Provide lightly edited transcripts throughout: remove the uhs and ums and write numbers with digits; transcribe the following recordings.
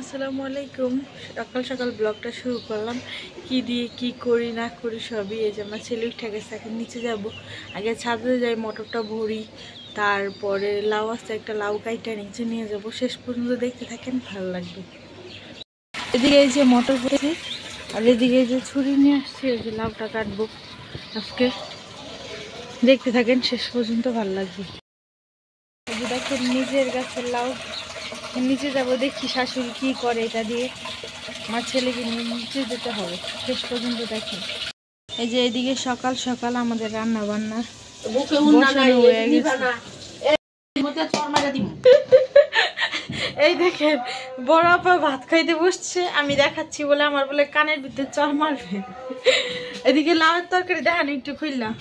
আসসালামু আলাইকুম। সকাল সকাল ব্লগটা শুরু করলাম। কি দিয়ে কি করি না করি সবই। এই যে আমার ছেলে উঠে গেছে, এখন নিচে যাব। আগে ছাদে যাই, মোটরটা ভরি, তারপরে লাউ আছে, একটা লাউ কাইটা নিচে নিয়ে যাব। শেষ পর্যন্ত দেখতে থাকেন, ভালো লাগবে। এদিকে এই যে মোটর ভরি, আর এদিকে এই যে ছুরি নিয়ে আসছি, এই যে লাউটা কাটবো আজকে। দেখতে থাকেন শেষ পর্যন্ত, ভালো লাগবে। এই যে দেখেন নিজের গাছের লাউ, নিচে যাব, দেখি শাশুড়ি কি করে এটা দিয়ে। আমার ছেলেকে নিয়ে নিচে যেতে হবে, শেষ পর্যন্ত দেখেন। এই যে এদিকে সকাল সকাল আমাদের রান্না বান্না হয়ে গেছে। এই দেখেন বড় আপা ভাত খাইতে বসছে, আমি দেখাচ্ছি বলে আমার বলে কানের ভিতরে চর মারবে। এদিকে লাউয়ের তরকারি দেখান একটু খুললাম।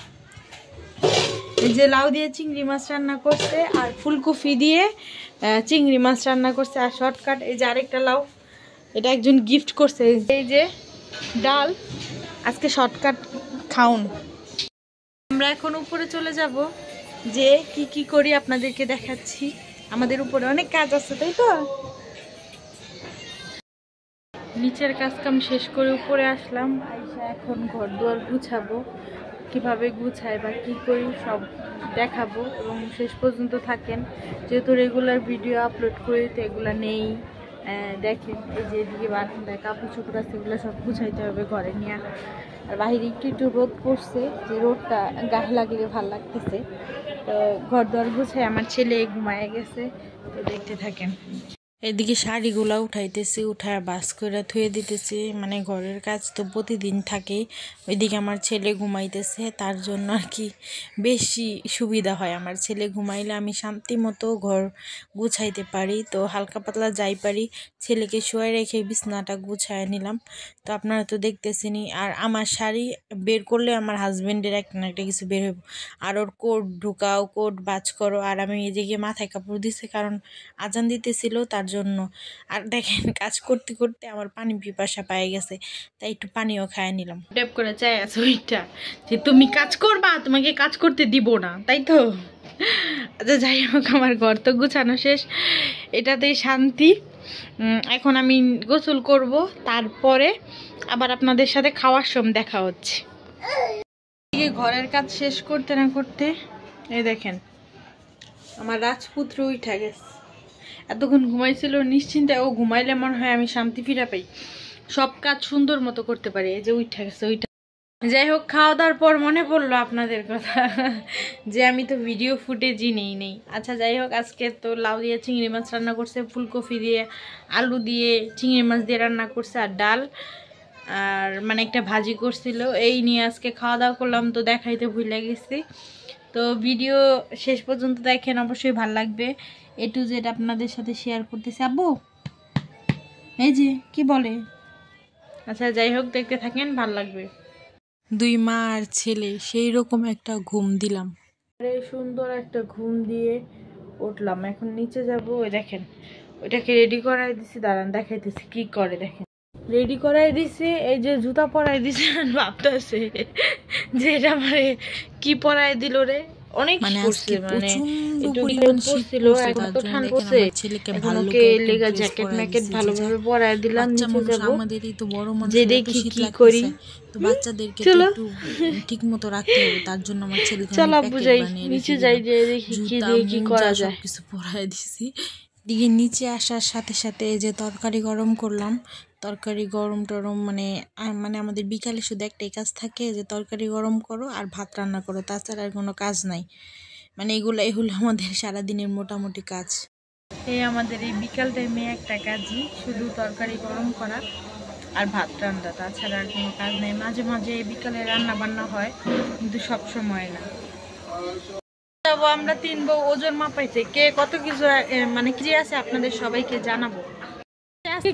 এই যে লাউ দিয়ে চিংড়ি মাছ রান্না করছে, আর ফুলকপি দিয়ে চিংড়ি মাছ রান্না করছে। আর শর্টকাট এই যে আরেকটা লাউ, এটা একজন গিফট করছে। এই যে ডাল, আজকে শর্টকাট খাউন। আমরা এখন উপরে চলে যাব, যে কি কি করি আপনাদেরকে দেখাচ্ছি। আমাদের উপরে অনেক কাজ আছে, তাই তো। নিচের কাজ কাম শেষ করে উপরে আসলাম, আইসা এখন ঘর দুয়ার গুছাবো। কিভাবে গুছাই বা কি করি সব দেখাবো, এবং শেষ পর্যন্ত থাকেন। যেহেতু রেগুলার ভিডিও আপলোড করি, তো এগুলো নেই। দেখেন এই যে এদিকে বারান্দায় কাপড় চোপড় আছে, এগুলো সব গুছাইতে হবে ঘরে নিয়ে। আর বাহিরে একটু একটু রোদ পড়ছে, যে রোদটা গায়ে লাগলে ভাল লাগতেছে। তো ঘর দুয়ার গুছাই, আমার ছেলে ঘুমায় গেছে, তো দেখতে থাকেন। এদিকে শাড়িগুলা উঠাইতেছি, উঠায় বাস করে থুয়ে দিতেছি। মানে ঘরের কাজ তো প্রতিদিন থাকে। ওইদিকে আমার ছেলে ঘুমাইতেছে, তার জন্য আর কি বেশি সুবিধা হয়। আমার ছেলে ঘুমাইলে আমি শান্তি মতো ঘর গুছাইতে পারি। তো হালকা পাতলা যাই পারি, ছেলেকে শুয়ে রেখে বিছনাটা গুছায় নিলাম। তো আপনারা তো দেখতেছেনই। আর আমার শাড়ি বের করলে আমার হাজবেন্ডের একটা না একটা কিছু বের হইব। আর ওর কোট ঢুকাও, কোট বাজ করো। আর আমি এদিকে মাথায় কাপড় দিছি, কারণ আজান দিতেছিল তার জন্য। আর দেখেন কাজ করতে করতে আমার পানি পিপাসা পায়ে গেছে, তাই একটু পানিও খায় নিলাম। ডেপ করে চাই আছে ওইটা, যে তুমি কাজ করবা, তোমাকে কাজ করতে দিব না, তাই তো। আচ্ছা যাই হোক, আমার ঘর তো গুছানো শেষ, এটাতেই শান্তি। এখন আমি গোসল করব, তারপরে আবার আপনাদের সাথে খাওয়ার সময় দেখা হচ্ছে। ঘরের কাজ শেষ করতে না করতে এই দেখেন আমার রাজপুত্র উঠে গেছে। এতক্ষণ ঘুমাইছিল নিশ্চিন্তে, ও ঘুমাইলে মনে হয় আমি শান্তি ফিরা পাই, সব কাজ সুন্দর মতো করতে পারি। এই যে উঠে গেছে ওইটা। যাই হোক, খাওয়া দাওয়ার পর মনে পড়লো আপনাদের কথা, যে আমি তো ভিডিও ফুটেজই নেই। আচ্ছা যাই হোক, আজকে তো লাউ দিয়ে চিংড়ি মাছ রান্না করছে, ফুলকপি দিয়ে আলু দিয়ে চিংড়ি মাছ দিয়ে রান্না করছে, আর ডাল, আর মানে একটা ভাজি করছিল। এই নিয়ে আজকে খাওয়া দাওয়া করলাম, তো দেখাইতে ভুলে গেছি। তো ভিডিও শেষ পর্যন্ত দেখেন, অবশ্যই ভালো লাগবে। এ টু জেড আপনাদের সাথে শেয়ার করতেছি। আব্বু এই যে কি বলে। আচ্ছা যাই হোক, দেখতে থাকেন, ভালো লাগবে। দুই মা আর ছেলে সেই রকম একটা ঘুম দিলাম, সুন্দর একটা ঘুম দিয়ে উঠলাম। এখন নিচে যাব। ওই দেখেন ওইটাকে রেডি করাই দিছি, দাঁড়ান দেখাইতেছি কি করে। দেখেন রেডি করাই দিছি, এই যে জুতা পরাই দিছে। ভাবতেছে যে এটা মানে কি পরাই দিল রে, অনেক জ্যাকেট ম্যাকেট ভালোভাবে পরাই দিলাম। যে দেখি কি করি, তো বাচ্চাদেরকে একটু ঠিক মতো রাখতে হবে, তার জন্য আমার ছেলেকে চলো বুঝাই নিচে যাই, যে দেখি কি দিয়ে কি করা যায়। কিছু পরাই দিছি। দিকে নিচে আসার সাথে সাথে এই যে তরকারি গরম করলাম। তরকারি গরম টরম মানে আমাদের বিকালে শুধু একটাই কাজ থাকে, যে তরকারি গরম করো আর ভাত রান্না করো, তাছাড়া আর কোনো কাজ নাই। মানে এগুলো আমাদের সারাদিনের মোটামুটি কাজ। এই আমাদের এই বিকাল টাইমে একটা কাজই, শুধু তরকারি গরম করা আর ভাত রান্না, তাছাড়া আর কোনো কাজ নেই। মাঝে মাঝে বিকালে রান্না বান্না হয়, কিন্তু সব সময় না। যাবো আমরা 3 বউ ওজন মাপাইতে, কে কত কিছু মানে কেজি আছে আপনাদের সবাইকে জানাবো।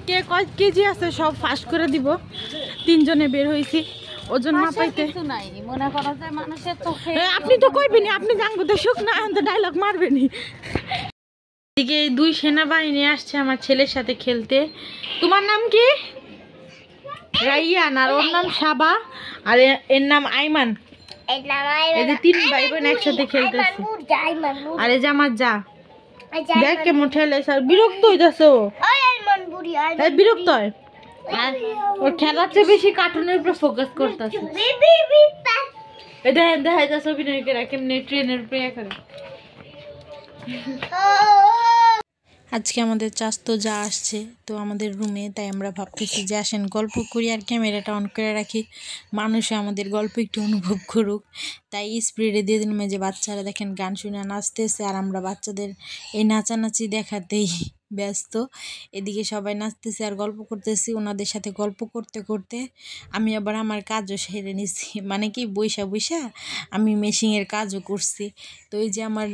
কে কয় কেজি আছে সব ফাঁস করে দিব। 3 জনে বের হয়েছি ওজন মাপাইতে। আপনি তো কইবেনি, আপনি জানবো তো সুখ না, তো ডায়লগ মারবেনি। এদিকে 2 সেনাবাহিনী আসছে আমার ছেলের সাথে খেলতে। তোমার নাম কি? রাইয়ান, আর ওর নাম সাবা, আর এর নাম আইমান। এই যে 3 ভাই বোন একসাথে খেলতেছে। আর এই যে আমার যা, দেখ কেমন ঠেলে, বিরক্ত হইতাছে। বিরক্ত হয় আর ওর খেলার চেয়ে বেশি কার্টুনের উপর ফোকাস করতেছে। দেখেন দেখা যাচ্ছে অভিনয় করে কেমনি ট্রেনের উপরে করে। আজকে আমাদের চাস্তো যা আসছে তো আমাদের রুমে, তাই আমরা ভাবতেছি যে আসেন গল্প করি আর ক্যামেরাটা অন করে রাখি, মানুষে আমাদের গল্প একটু অনুভব করুক। তাই স্পিডে দিয়ে দিলাম যে বাচ্চারা দেখেন গান শুনে নাচতেছে আর আমরা বাচ্চাদের এই নাচানাচি দেখাতেই ব্যস্ত। এদিকে সবাই নাচতেছে আর গল্প করতেছি, ওনাদের সাথে গল্প করতে করতে আমি আবার আমার কাজও সেরে নিছি, মানে কি বইসা বইসা আমি মেশিনের কাজও করছি। তো এই যে আমার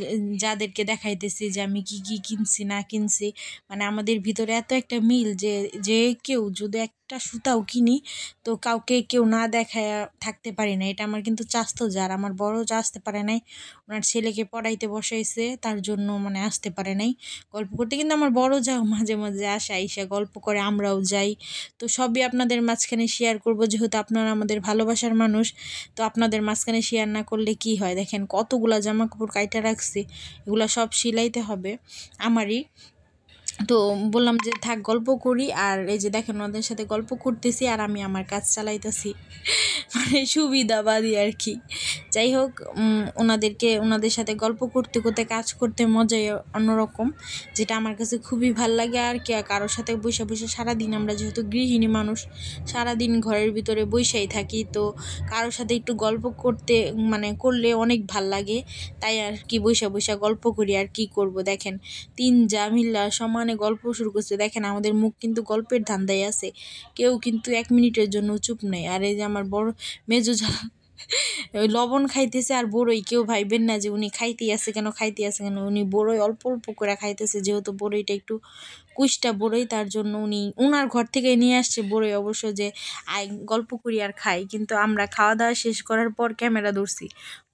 যাদেরকে দেখাইতেছি যে আমি কি কি কিনছি না কিনছি, মানে আমাদের ভিতরে এত একটা মিল যে যে কেউ যদি একটা সুতাও কিনি তো কাউকে কেউ না দেখায় থাকতে পারি না। এটা আমার কিন্তু চাস্তো যার, আমার বড় যা আসতে পারে নাই, ওনার ছেলেকে পড়াইতে বসাইছে তার জন্য মানে আসতে পারে নাই গল্প করতে, কিন্তু আমার বড় যাও মাঝে মাঝে আসে, আইসা গল্প করে, আমরাও যাই। তো সবই আপনাদের মাঝখানে শেয়ার করব, যেহেতু আপনারা আমাদের ভালোবাসার মানুষ। তো আপনাদের মাঝখানে শেয়ার না করলে কি হয়, দেখেন কতগুলা জামা কাপড় কাইটা রাখছি, এগুলা সব সিলাইতে হবে আমারই। তো বললাম যে থাক গল্প করি, আর এই যে দেখেন ওদের সাথে গল্প করতেছি আর আমি আমার কাজ চালাইতেছি, মানে সুবিধাবাদী আর কি। যাই হোক, ওনাদের সাথে গল্প করতে করতে কাজ করতে মজাই অন্যরকম, যেটা আমার কাছে খুবই ভাল লাগে। আর কি কারোর সাথে বসে বসে সারাদিন, আমরা যেহেতু গৃহিণী মানুষ সারাদিন ঘরের ভিতরে বসেই থাকি, তো কারোর সাথে একটু গল্প করতে মানে করলে অনেক ভাল লাগে। তাই আর কি বসে বসে গল্প করি, আর কি করব। দেখেন তিন জামিল্লা সমানে গল্প শুরু করছে, দেখেন আমাদের মুখ কিন্তু গল্পের ধান্দায় আছে, কেউ কিন্তু 1 মিনিটের জন্য চুপ নেই। আর এই যে আমার বড় মেজো ওই লবণ খাইতেছে আর বড়ই, কেউ ভাইবেন না যে উনি খাইতে আছে কেন, উনি বড়ই অল্প অল্প করে খাইতেছে, যেহেতু বড়ইটা একটু কুইষ্টা বড়ই, তার জন্য উনি উনার ঘর থেকে নিয়ে আসছে বড়ই অবশ্য, যে গল্প করি আর খাই। কিন্তু আমরা খাওয়া দাওয়া শেষ করার পর ক্যামেরা ধরছি,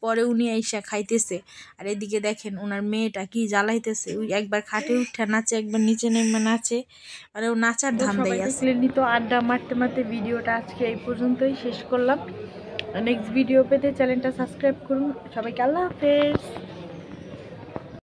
পরে উনি আইসা খাইতেছে। আর এদিকে দেখেন ওনার মেয়েটা কি জ্বালাইতেছে, ওই একবার খাটে উঠা নাচে, একবার নিচে নেমে নাচে, মানে ও নাচার ধান্দাই আছে। তো আড্ডা মারতে মারতে ভিডিওটা আজকে এই পর্যন্তই শেষ করলাম। নেক্সট ভিডিও পেতে চ্যানেলটা সাবস্ক্রাইব করুন। সবাইকে আল্লাহ হাফেজ।